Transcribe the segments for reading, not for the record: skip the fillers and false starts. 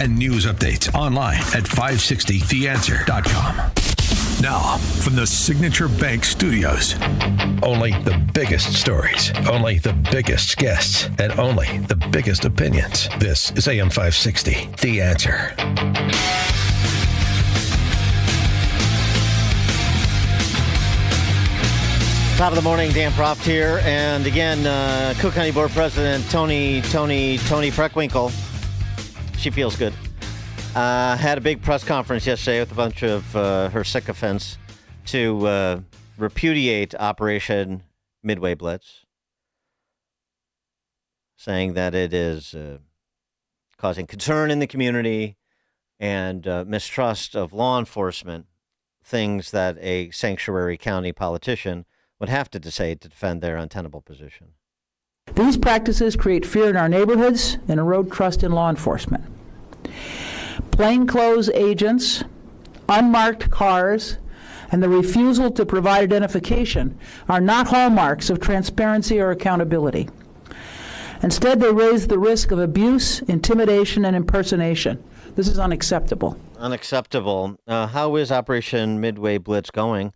and news updates online at 560theanswer.com. Now, from the Signature Bank Studios, only the biggest stories, only the biggest guests, and only the biggest opinions. This is AM 560, The Answer. Top of the morning, Dan Proft here. And again, Cook County Board President Toni Preckwinkle, she feels good. Had a big press conference yesterday with a bunch of her sycophants to repudiate Operation Midway Blitz, saying that it is causing concern in the community and mistrust of law enforcement, things that a sanctuary county politician would have to say to defend their untenable position. These practices create fear in our neighborhoods and erode trust in law enforcement. Plainclothes agents, unmarked cars, and the refusal to provide identification are not hallmarks of transparency or accountability. Instead, they raise the risk of abuse, intimidation, and impersonation. This is unacceptable. Unacceptable. How is Operation Midway Blitz going?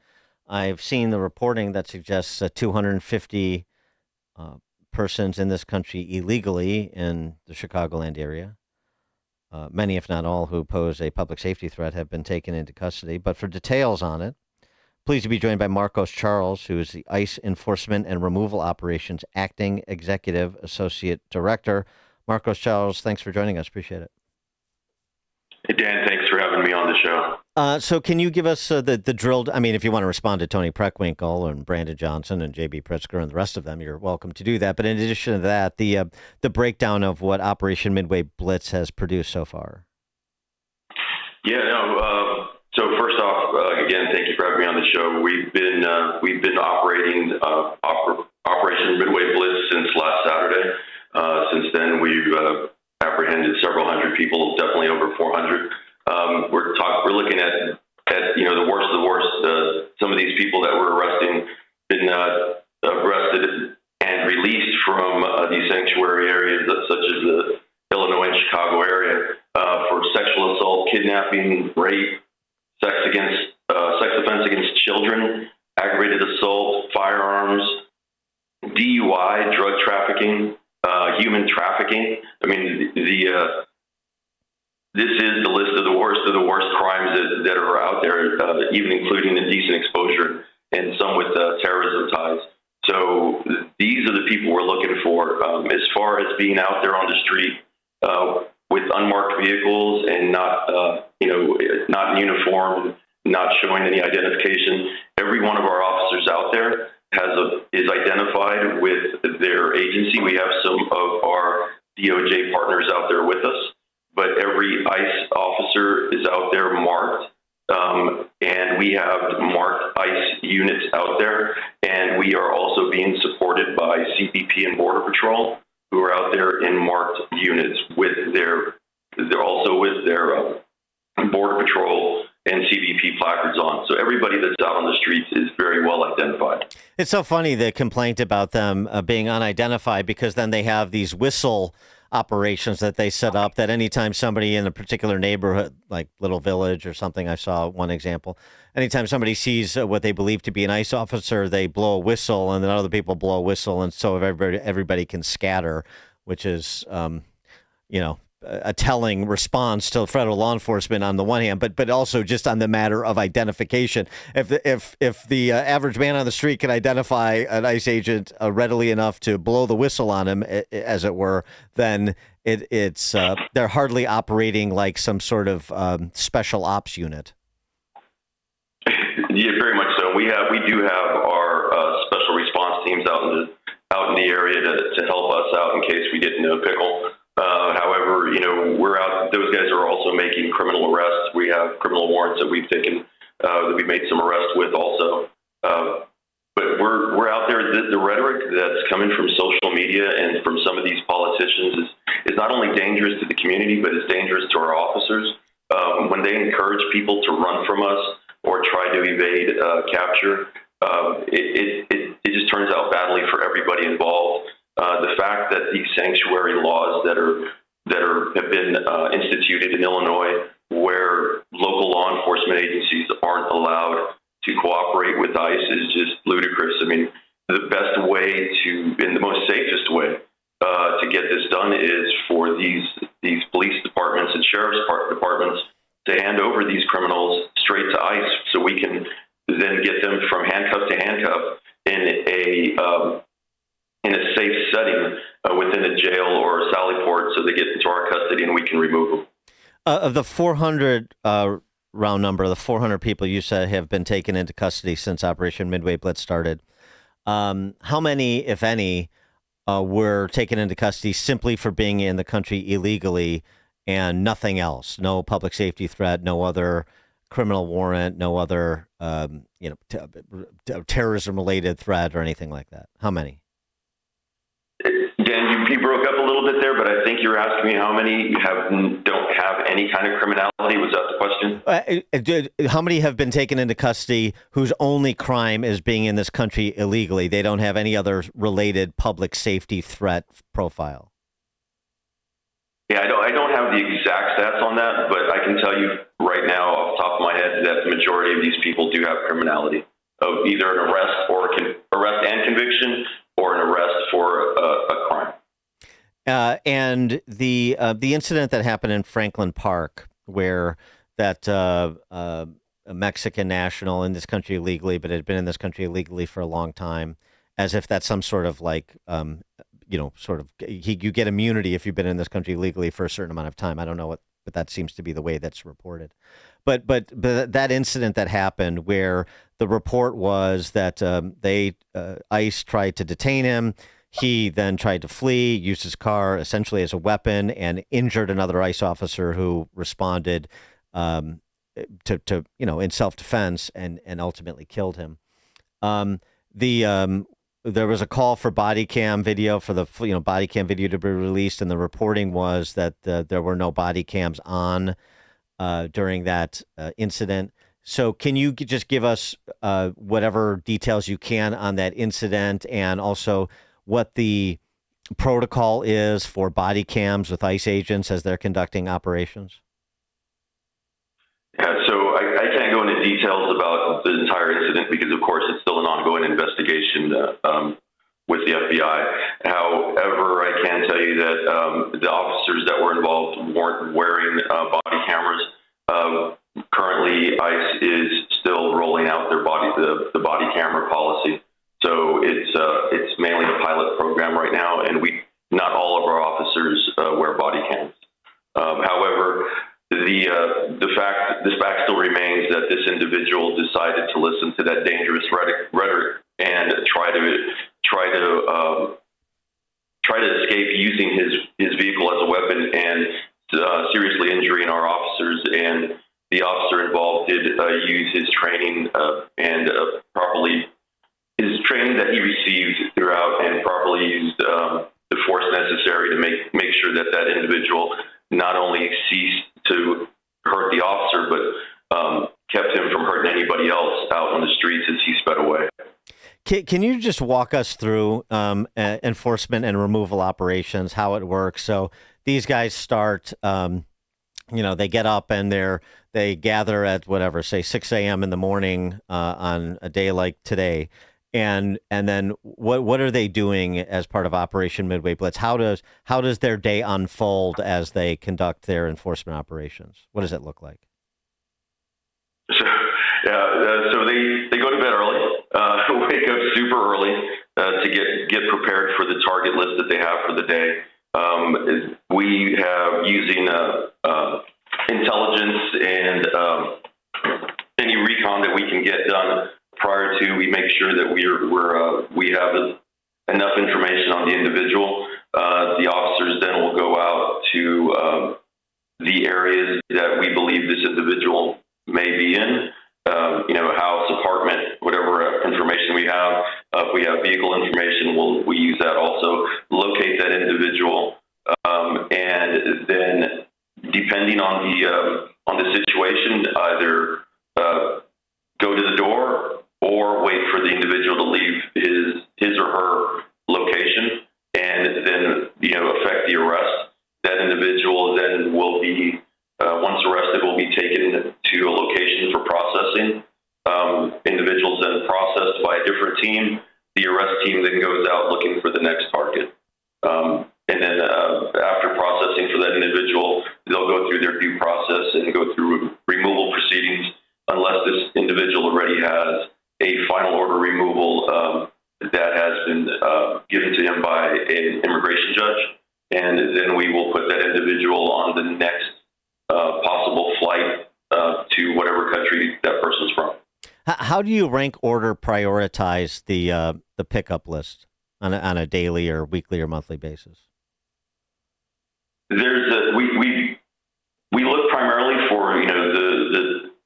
I've seen the reporting that suggests 250 persons in this country illegally in the Chicagoland area. Many, if not all, who pose a public safety threat have been taken into custody. But for details on it, pleased to be joined by Marcos Charles, who is the ICE Enforcement and Removal Operations Acting Executive Associate Director. Marcos Charles, thanks for joining us. Appreciate it. Hey, Dan, thanks for having me on the show. So can you give us the drilled, I mean, if you want to respond to Toni Preckwinkle and Brandon Johnson and J.B. Pritzker and the rest of them, you're welcome to do that. But in addition to that, the breakdown of what Operation Midway Blitz has produced so far. Yeah, no. So first off, again, thank you for having me on the show. We've been operating Operation Midway Blitz since last Saturday. Since then, we've apprehended several hundred people, definitely over 400. We're looking at the worst of the worst. Some of these people that we're arresting been arrested and released from these sanctuary areas, such as the Illinois and Chicago area, for sexual assault, kidnapping, rape, sex offense against children, aggravated assault, firearms, DUI, drug trafficking, human trafficking. I mean, this is the list of the worst crimes that are out there, even including indecent exposure and some with terrorism ties. So these are the people we're looking for. As far as being out there on the street with unmarked vehicles and not in uniform, not showing any identification, every one of our officers out there is identified with their agency. We have some of our DOJ partners out there with us, but every ICE officer is out there marked, and we have marked ICE units out there, and we are also being supported by CBP and Border Patrol, who are out there in marked units they're also with their Border Patrol and CBP placards on. So everybody that's out on the streets is very well identified. It's so funny, the complaint about them being unidentified, because then they have these whistle operations that they set up that anytime somebody in a particular neighborhood, like Little Village or something, I saw one example, anytime somebody sees what they believe to be an ICE officer, they blow a whistle, and then other people blow a whistle, and so everybody can scatter, which is, a telling response to federal law enforcement on the one hand, but also just on the matter of identification. If the average man on the street can identify an ICE agent readily enough to blow the whistle on him, as it were, then it's they're hardly operating like some sort of special ops unit. Yeah, very much so. We do have our special response teams out in the area to help us out in case we get into a pickle. However, we're out. Those guys are also making criminal arrests. We have criminal warrants that we've taken, that we made some arrests with also. But we're out there. The rhetoric that's coming from social media and from some of these politicians is not only dangerous to the community, but it's dangerous to our officers. When they encourage people to run from us or try to evade capture, it just turns out badly for everybody involved. The fact that these sanctuary laws that have been instituted in Illinois where local law enforcement agencies aren't allowed to cooperate with ICE is just ludicrous. I mean, the best way to, and the most safest way to get this done is for these police departments and sheriff's departments to hand over these criminals straight to ICE, so we can then get them from handcuff to handcuff in a safe setting within a jail or a sally port, so they get into our custody and we can remove them. Of the 400 round number, the 400 people you said have been taken into custody since Operation Midway Blitz started, how many, if any, were taken into custody simply for being in the country illegally and nothing else? No public safety threat, no other criminal warrant, no other terrorism-related threat or anything like that? How many? Dan, you broke up a little bit there, but I think you're asking me how many don't have any kind of criminality. Was that the question? How many have been taken into custody whose only crime is being in this country illegally? They don't have any other related public safety threat profile. Yeah, I don't have the exact stats on that, but I can tell you right now off the top of my head that the majority of these people do have criminality of either an arrest or arrest and conviction, or an arrest for a crime. And the incident that happened in Franklin Park, where that a Mexican national in this country illegally, but had been in this country illegally for a long time, as if that's some sort of like, you get immunity if you've been in this country legally for a certain amount of time. I don't know what, but that seems to be the way that's reported. But that incident that happened, where the report was that ICE tried to detain him. He then tried to flee, used his car essentially as a weapon, and injured another ICE officer who responded to in self-defense and ultimately killed him. There was a call for body cam video, for the body cam video to be released, and the reporting was that there were no body cams on during that incident. So can you just give us whatever details you can on that incident, and also what the protocol is for body cams with ICE agents as they're conducting operations? Yeah, so I can't go into details about the entire incident because, of course, it's still an ongoing investigation with the FBI. However, I can tell you that the officers that were involved weren't wearing body cameras. Currently, ICE is still rolling out their the body camera policy. So it's mainly a pilot program right now, and not all of our officers wear body cams. However, the fact still remains that this individual decided to listen to that dangerous rhetoric and try to escape using his vehicle as a weapon and seriously injuring our officers. And the officer involved did use his training and properly his training that he received throughout, and properly used the force necessary to make sure that individual not only ceased to hurt the officer, but kept him from hurting anybody else out on the streets as he sped away. Can you just walk us through enforcement and removal operations, how it works? So these guys start, they get up and they gather at whatever, say 6 a.m. in the morning on a day like today. And then what are they doing as part of Operation Midway Blitz? How does their day unfold as they conduct their enforcement operations? What does it look like? So they go to bed early, wake up super early to get prepared for the target list that they have for the day. We have using intelligence and any recon that we can get done prior to. We make sure that we have enough information on the individual. The officers then will go out to the areas that we believe this individual may be in, house, apartment, whatever information we have. If we have vehicle information, we use that also, locate that individual, and then depending on the situation, either go to the door or wait for the individual to leave his or her location, and then effect the arrest. That individual then will team. The arrest team then goes out looking for the next target. And then after processing for that individual, they'll go through their due process and go through removal proceedings unless this individual already has a final order removal that has been given to him by an immigration judge. And then we will put that individual on the next possible flight to whatever country that person's from. How do you rank order prioritize the pickup list on a daily or weekly or monthly basis? We look primarily for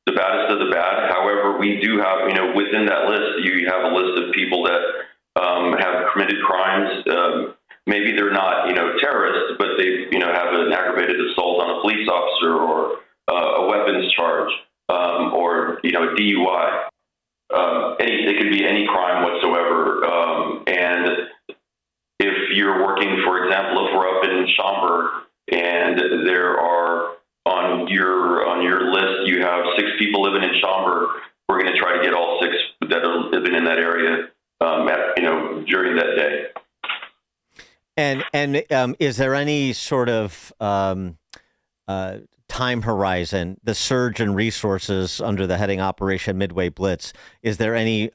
the baddest of the bad. However, we do have within that list you have a list of people that have committed crimes. Maybe they're not terrorists, but they have an aggravated assault on a police officer or a weapons charge or DUI. It could be any crime whatsoever. And if you're working, for example, if we're up in Schaumburg and there are on your list you have 6 people living in Schaumburg, we're going to try to get all 6 that are living in that area during that day. And is there any sort of time horizon, the surge in resources under the heading Operation Midway Blitz? Is there any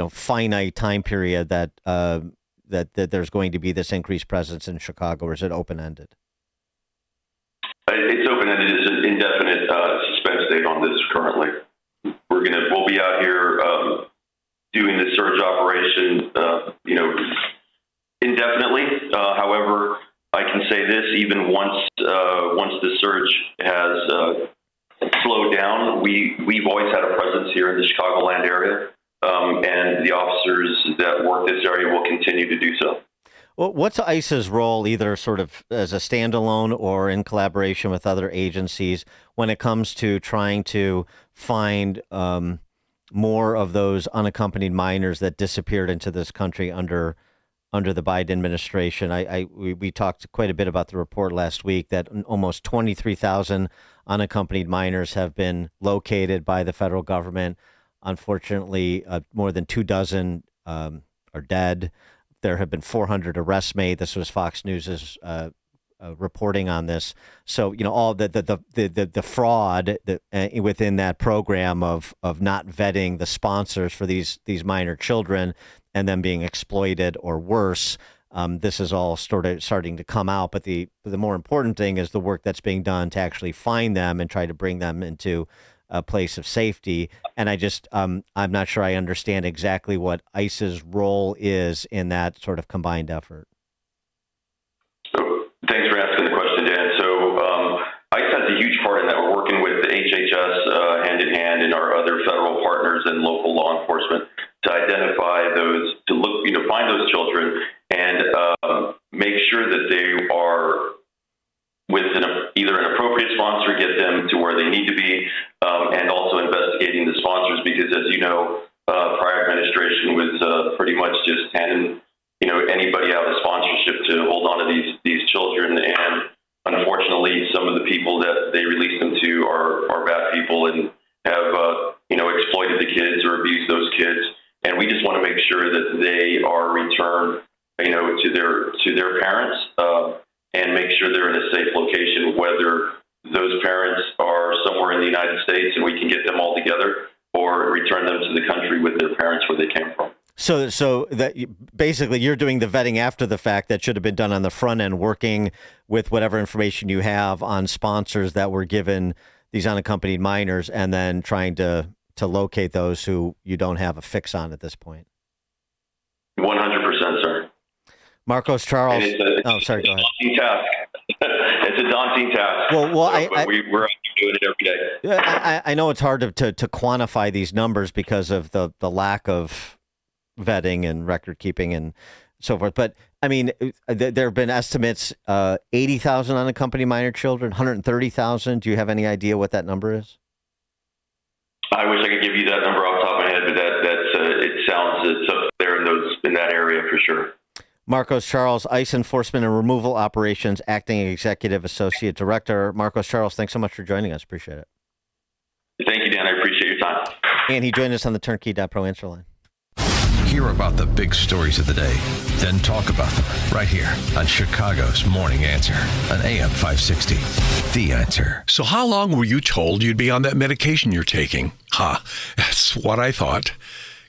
finite time period that there's going to be this increased presence in Chicago, or is it open ended? It's open ended. It's an indefinite suspense date on this currently. We'll be out here doing the surge operation, indefinitely. However, I can say this: even once the surge has slowed down, we've always had a presence here in the Chicagoland area, and the officers that work this area will continue to do so. Well, what's ICE's role, either sort of as a standalone or in collaboration with other agencies, when it comes to trying to find more of those unaccompanied minors that disappeared into this country under the Biden administration? We talked quite a bit about the report last week that almost 23,000 unaccompanied minors have been located by the federal government. Unfortunately, more than 24 are dead. There have been 400 arrests made. This was Fox News's reporting on this. So all the fraud within that program of not vetting the sponsors for these minor children and them being exploited or worse. This is all starting to come out. But the more important thing is the work that's being done to actually find them and try to bring them into a place of safety. And I'm not sure I understand exactly what ICE's role is in that sort of combined effort. So thanks for asking the question, Dan. So ICE has a huge part in that. We're working with the HHS hand in hand and our other federal partners and local law enforcement to identify those, to look, find those children and make sure that they are with either an appropriate sponsor, get them to where they need to be, and also investigating the sponsors, because as prior administration was pretty much just handing anybody out of sponsorship to hold on to these children, and unfortunately some of the people that they release them to are bad people and have exploited the kids or abused those kids, and we just want to make sure that they are returned to their parents and make sure they're in a safe location, whether those parents are somewhere in the United States and we can get them all together, or return them to the country with their parents where they came from. So that basically you're doing the vetting after the fact that should have been done on the front end, working with whatever information you have on sponsors that were given these unaccompanied minors, and then trying to locate those who you don't have a fix on at this point. 100%, sir. Marcos Charles. Sorry, go ahead. It's a daunting task. Well, we're doing it every day. I know it's hard to quantify these numbers because of the lack of vetting and record keeping and so forth. But I mean, there have been estimates: 80,000 unaccompanied minor children, 130,000. Do you have any idea what that number is? I wish I could give you that number off the top of my head, but it's up there in that area for sure. Marcos Charles, ICE Enforcement and Removal Operations Acting Executive Associate Director. Marcos Charles, thanks so much for joining us. Appreciate it. Thank you, Dan. I appreciate your time. And he joined us on the Turnkey.Pro answer line. Hear about the big stories of the day, then talk about them right here on Chicago's Morning Answer on AM 560. The Answer. So how long were you told you'd be on that medication you're taking? That's what I thought.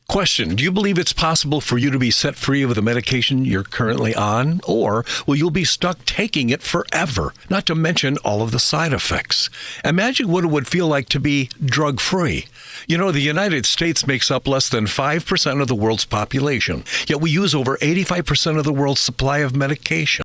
Question, do you believe it's possible for you to be set free of the medication you're currently on? Or will you be stuck taking it forever, not to mention all of the side effects? Imagine what it would feel like to be drug-free. You know, the United States makes up less than 5% of the world's population, yet we use over 85% of the world's supply of medication.